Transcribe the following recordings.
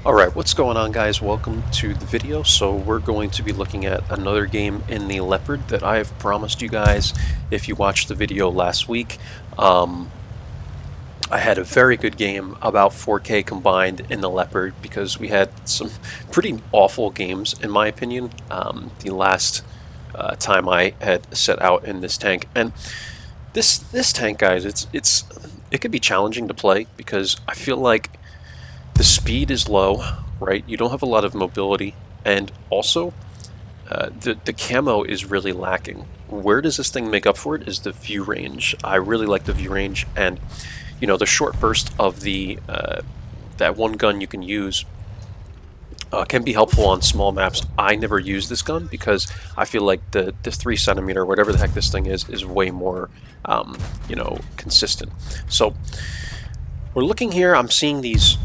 Alright, what's going on, guys? Welcome to the video. So we're going to be looking at another game in the Leopard that I've promised you guys if you watched the video last week. I had a very good game, about 4K combined in the Leopard, because we had some pretty awful games in my opinion the last time I had set out in this tank. And this tank, guys, it could be challenging to play because I feel like the speed is low, right? You don't have a lot of mobility, and also the camo is really lacking. Where does this thing make up for it is the view range. I really like the view range, and you know, the short burst of the that one gun you can use can be helpful on small maps. I never use this gun because I feel like the 3 cm, whatever the heck this thing is way more you know, consistent. So we're looking here. I'm seeing these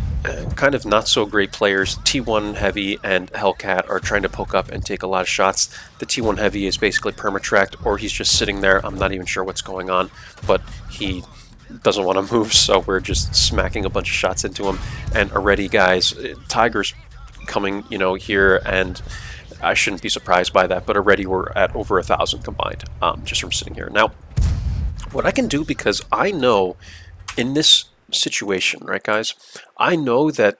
kind of not so great players. T1 Heavy and Hellcat are trying to poke up and take a lot of shots. The T1 Heavy is basically permatracked, or he's just sitting there. I'm not even sure what's going on, but he doesn't want to move, so we're just smacking a bunch of shots into him. And already, guys, Tiger's coming, you know, here, and I shouldn't be surprised by that, but already we're at over 1,000 combined just from sitting here. Now, what I can do, because I know in this situation, right, guys, I know that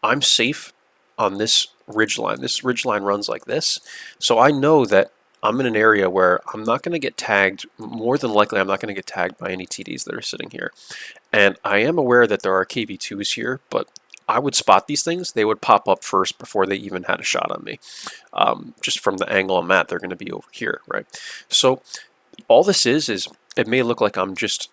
I'm safe on this ridge line. This ridge line runs like this, so I know that I'm in an area where I'm not going to get tagged. More than likely, I'm not going to get tagged by any TDs that are sitting here. And I am aware that there are KV2s here, but I would spot these things. They would pop up first before they even had a shot on me. Just from the angle I'm at, they're going to be over here, right? So all this is it may look like I'm just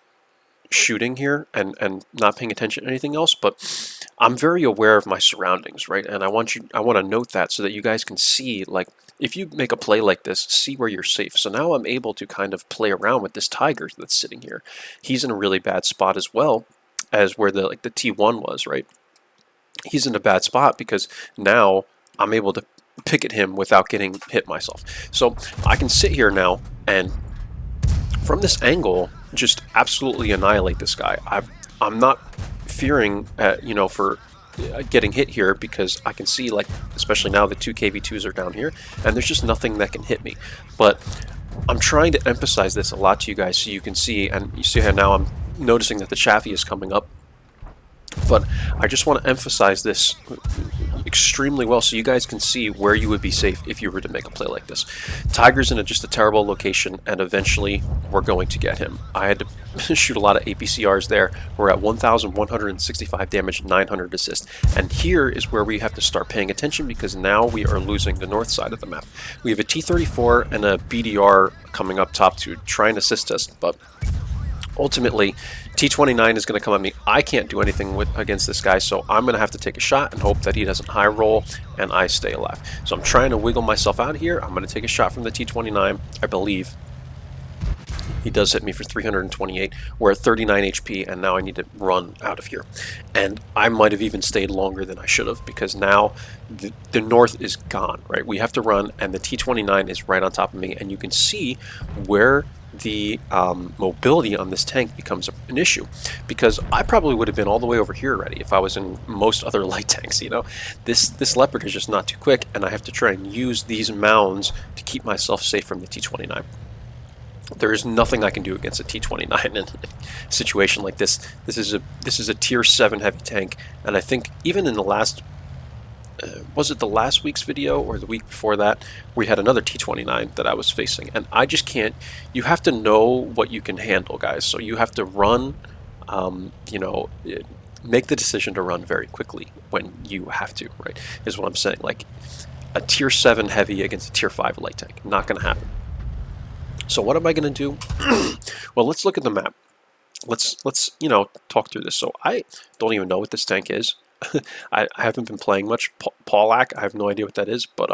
shooting here and not paying attention to anything else, but I'm very aware of my surroundings, right? And I want to note that so that you guys can see, like, if you make a play like this, see where you're safe. So now I'm able to kind of play around with this Tiger that's sitting here. He's in a really bad spot as well as where the T1 was, right? He's in a bad spot because now I'm able to pick at him without getting hit myself. So I can sit here now and from this angle just absolutely annihilate this guy. I'm not fearing you know, for getting hit here, because I can see, like, especially now the 2 KV2s are down here and there's just nothing that can hit me. But I'm trying to emphasize this a lot to you guys so you can see, and you see how now I'm noticing that the chaffee is coming up. But I just want to emphasize this extremely well so you guys can see where you would be safe if you were to make a play like this. Tiger's in just a terrible location, and eventually we're going to get him. I had to shoot a lot of APCRs there. We're at 1,165 damage, 900 assist. And here is where we have to start paying attention, because now we are losing the north side of the map. We have a T-34 and a BDR coming up top to try and assist us, but ultimately, T-29 is going to come at me. I can't do anything against this guy, so I'm going to have to take a shot and hope that he doesn't high roll and I stay alive. So I'm trying to wiggle myself out here. I'm going to take a shot from the T-29, I believe. He does hit me for 328. We're at 39 HP, and now I need to run out of here. And I might have even stayed longer than I should have, because now the north is gone, right? We have to run, and the T-29 is right on top of me, and you can see where the mobility on this tank becomes an issue, because I probably would have been all the way over here already if I was in most other light tanks. You know, this Leopard is just not too quick, and I have to try and use these mounds to keep myself safe from the T-29. There is nothing I can do against a T-29 in a situation like this. This is a tier 7 heavy tank, and I think even in the last was it the last week's video or the week before that, we had another T-29 that I was facing, and I just can't. You have to know what you can handle, guys. So you have to run, you know, make the decision to run very quickly when you have to, right? Is what I'm saying. Like, a tier 7 heavy against a tier 5 light tank, not going to happen. So what am I going to do? Well, let's look at the map. Let's you know, talk through this. So I don't even know what this tank is. I haven't been playing much. Paulak, I have no idea what that is, but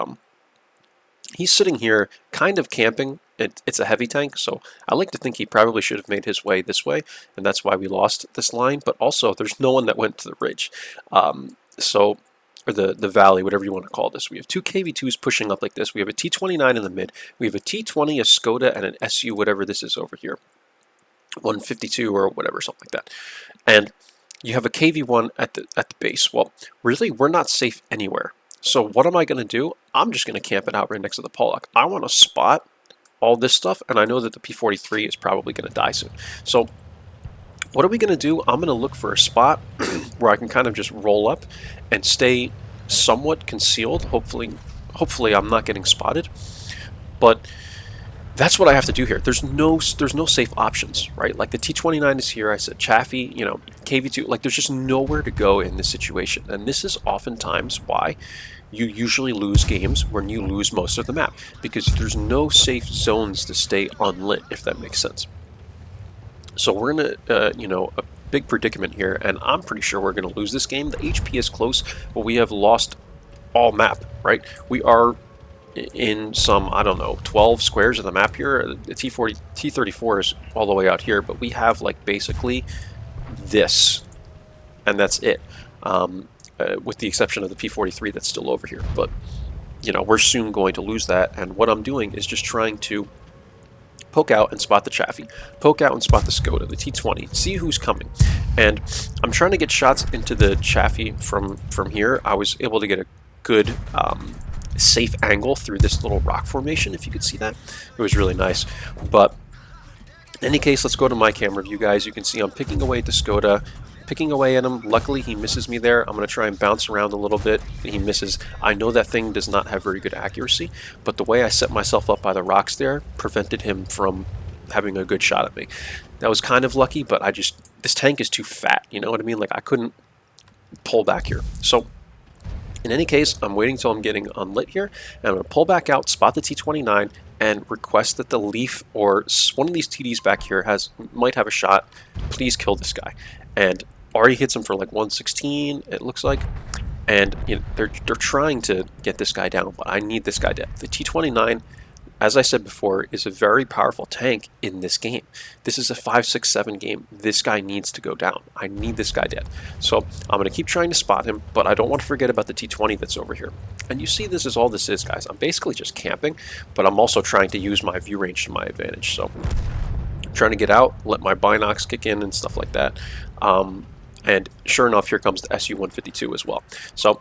he's sitting here kind of camping. It's a heavy tank, so I like to think he probably should have made his way this way, and that's why we lost this line. But also, there's no one that went to the ridge, so, or the valley, whatever you want to call this. We have 2 KV2s pushing up like this. We have a T-29 in the mid. We have a T-20, a Skoda, and an SU, whatever this is over here, 152 or whatever, something like that. And you have a KV1 at the base. Well, really, we're not safe anywhere. So what am I going to do? I'm just going to camp it out right next to the Pollock. I want to spot all this stuff, and I know that the P43 is probably going to die soon. So what are we going to do? I'm going to look for a spot where I can kind of just roll up and stay somewhat concealed. Hopefully I'm not getting spotted. But that's what I have to do here. There's no safe options, right? Like the T29 is here. I said Chaffee, you know, KV2. Like there's just nowhere to go in this situation, and this is oftentimes why you usually lose games when you lose most of the map, because there's no safe zones to stay unlit, if that makes sense. So we're in a big predicament here, and I'm pretty sure we're going to lose this game. The HP is close, but we have lost all map, right? We are in some, I don't know, 12 squares of the map here. The T34 is all the way out here, but we have like basically this, and that's it, with the exception of the P43 that's still over here. But you know, we're soon going to lose that, and what I'm doing is just trying to poke out and spot the Chaffee, poke out and spot the Skoda, the T20, see who's coming. And I'm trying to get shots into the Chaffee from here. I was able to get a good safe angle through this little rock formation, if you could see that. It was really nice. But in any case, let's go to my camera view, guys. You can see I'm picking away at the Skoda, picking away at him. Luckily, he misses me there. I'm going to try and bounce around a little bit. He misses. I know that thing does not have very good accuracy, but the way I set myself up by the rocks there prevented him from having a good shot at me. That was kind of lucky, but this tank is too fat, you know what I mean? Like, I couldn't pull back here. So in any case, I'm waiting until I'm getting unlit here, and I'm going to pull back out, spot the T29, and request that the Leaf or one of these TDs back here might have a shot. Please kill this guy. And already hits him for like 116, it looks like. And you know, they're trying to get this guy down, but I need this guy dead. The T29, as I said before, is a very powerful tank in this game. This is a 5-6-7 game. This guy needs to go down. I need this guy dead. So I'm going to keep trying to spot him, but I don't want to forget about the T20 that's over here. And you see, this is all this is, guys. I'm basically just camping, but I'm also trying to use my view range to my advantage. So I'm trying to get out, let my binocs kick in and stuff like that. And sure enough, here comes the SU-152 as well. So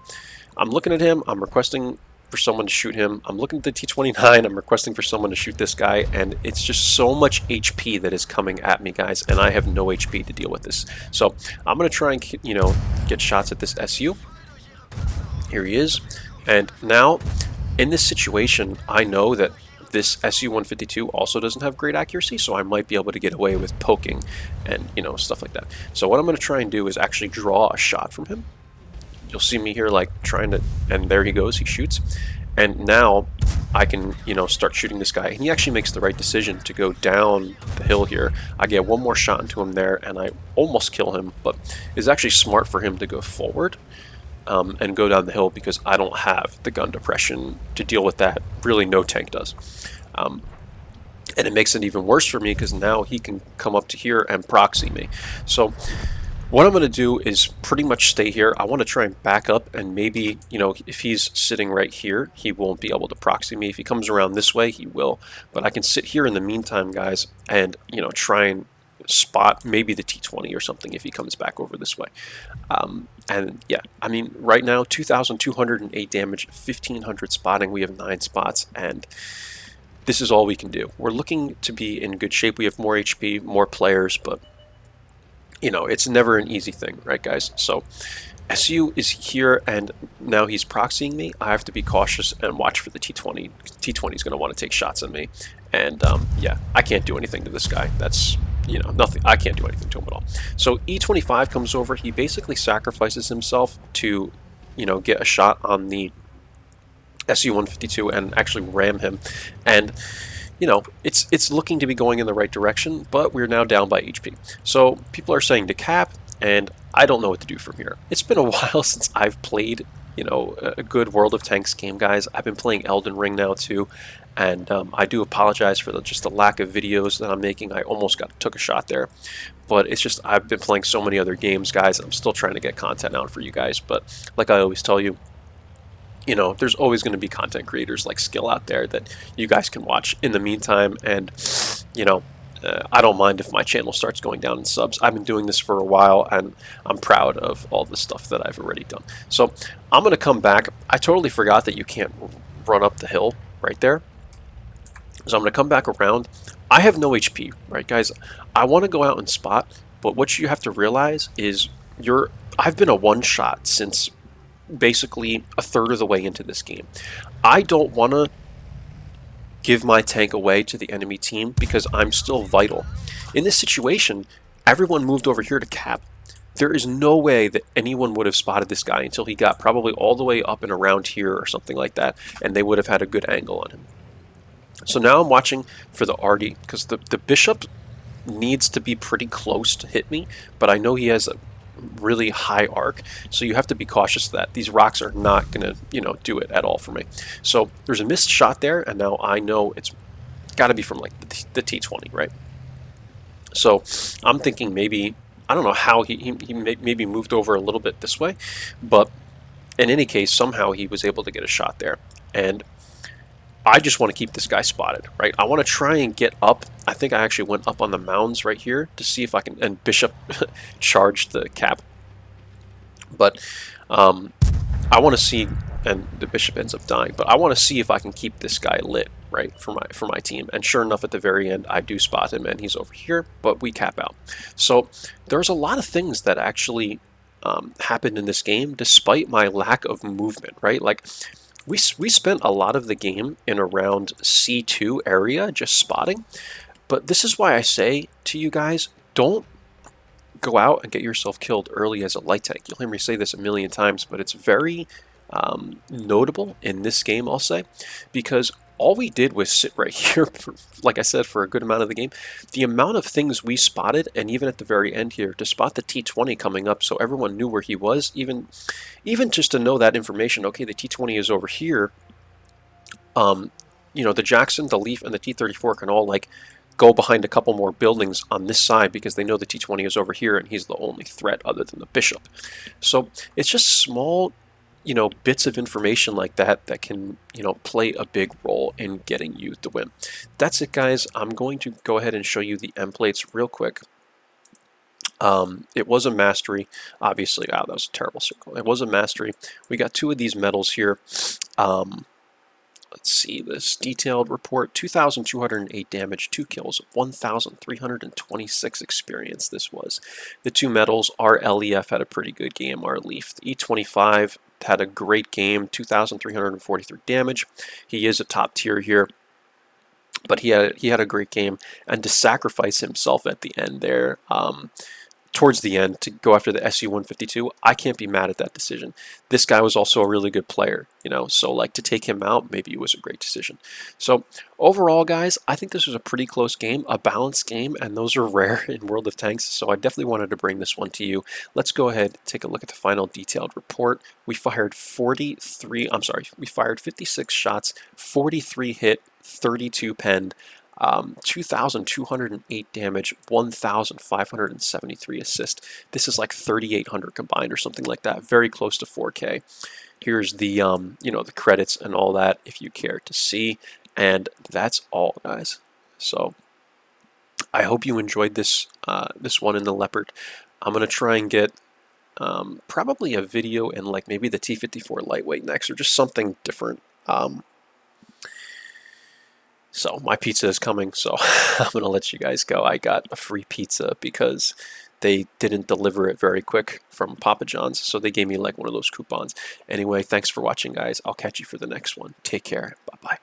I'm looking at him. I'm requesting for someone to shoot him. I'm looking at the T29. I'm requesting for someone to shoot this guy, and it's just so much HP that is coming at me, guys, and I have no HP to deal with this. So I'm going to try and, you know, get shots at this SU. Here he is. And now, in this situation, I know that this SU-152 also doesn't have great accuracy, so I might be able to get away with poking and, you know, stuff like that. So what I'm going to try and do is actually draw a shot from him. You'll see me here like trying to, and there he goes, he shoots. And now I can, you know, start shooting this guy. And he actually makes the right decision to go down the hill here. I get one more shot into him there, and I almost kill him, but it's actually smart for him to go forward and go down the hill, because I don't have the gun depression to deal with that. Really, no tank does. And it makes it even worse for me, because now he can come up to here and proxy me. So what I'm going to do is pretty much stay here. I want to try and back up, and maybe, you know, if he's sitting right here, he won't be able to proxy me. If he comes around this way, he will. But I can sit here in the meantime, guys, and, you know, try and spot maybe the T20 or something if he comes back over this way. And yeah, I mean, right now, 2,208 damage, 1,500 spotting. We have 9 spots, and this is all we can do. We're looking to be in good shape. We have more HP, more players, but you know, it's never an easy thing, right, guys? So SU is here, and now he's proxying me. I have to be cautious and watch for the T20. T20 is going to want to take shots at me, and yeah, I can't do anything to this guy. That's, you know, nothing. I can't do anything to him at all. So E25 comes over. He basically sacrifices himself to, you know, get a shot on the SU-152 and actually ram him. And you know, it's looking to be going in the right direction, but we're now down by HP. So people are saying to cap, and I don't know what to do from here. It's been a while since I've played, you know, a good World of Tanks game, guys. I've been playing Elden Ring now too, and I do apologize for just the lack of videos that I'm making. I almost took a shot there, but it's just I've been playing so many other games, guys. I'm still trying to get content out for you guys, but like I always tell you, you know, there's always going to be content creators like Skill out there that you guys can watch in the meantime, and, you know, I don't mind if my channel starts going down in subs. I've been doing this for a while, and I'm proud of all the stuff that I've already done. So I'm going to come back. I totally forgot that you can't run up the hill right there. So I'm going to come back around. I have no HP, right, guys? I want to go out and spot, but what you have to realize is I've been a one-shot since basically a third of the way into this game. I don't want to give my tank away to the enemy team because I'm still vital. In this situation, everyone moved over here to cap. There is no way that anyone would have spotted this guy until he got probably all the way up and around here or something like that, and they would have had a good angle on him. So now I'm watching for the Artie, because the bishop needs to be pretty close to hit me, but I know he has a really high arc, so you have to be cautious of that. These rocks are not going to, do it at all for me. So there's a missed shot there, and now I know it's got to be from like the T20, right? So I'm thinking maybe, I don't know how he maybe moved over a little bit this way, but in any case, somehow he was able to get a shot there. And I just want to keep this guy spotted, right? I want to try and get up. I think I actually went up on the mounds right here to see if I can, and Bishop charged the cap. But I want to see, and the Bishop ends up dying, but I want to see if I can keep this guy lit, right, for my team. And sure enough, at the very end, I do spot him, and he's over here, but we cap out. So there's a lot of things that actually happened in this game, despite my lack of movement, right? Like, we spent a lot of the game in around C2 area just spotting, but this is why I say to you guys, don't go out and get yourself killed early as a light tank. You'll hear me say this a million times, but it's very notable in this game, I'll say, because all we did was sit right here, like I said, for a good amount of the game. The amount of things we spotted, and even at the very end here, to spot the T20 coming up so everyone knew where he was, even just to know that information, okay, the T20 is over here, the Jackson, the Leaf, and the T-34 can all, like, go behind a couple more buildings on this side because they know the T-20 is over here and he's the only threat other than the Bishop. So it's just small bits of information like that that can, play a big role in getting you the win. That's it, guys. I'm going to go ahead and show you the M plates real quick. It was a mastery, obviously. Wow, that was a terrible circle. It was a mastery. We got 2 of these medals here. Let's see, this detailed report, 2,208 damage, 2 kills, 1,326 experience this was. The 2 medals, our LEF had a pretty good game, our Leaf. The E25 had a great game, 2,343 damage. He is a top tier here, but he had a great game. And to sacrifice himself at the end there, towards the end, to go after the SU-152, I can't be mad at that decision. This guy was also a really good player, so like to take him out, maybe it was a great decision. So overall, guys, I think this was a pretty close game, a balanced game, and those are rare in World of Tanks, so I definitely wanted to bring this one to you. Let's go ahead and take a look at the final detailed report. We fired 56 shots, 43 hit, 32 penned, 2,208 damage, 1,573 assist. This is like 3,800 combined or something like that. Very close to 4K. Here's the the credits and all that if you care to see. And that's all, guys. So I hope you enjoyed this this one in the Leopard. I'm gonna try and get probably a video in like maybe the T-54 lightweight next, or just something different. So my pizza is coming, so I'm going to let you guys go. I got a free pizza because they didn't deliver it very quick from Papa John's, so they gave me like one of those coupons. Anyway, thanks for watching, guys. I'll catch you for the next one. Take care. Bye-bye.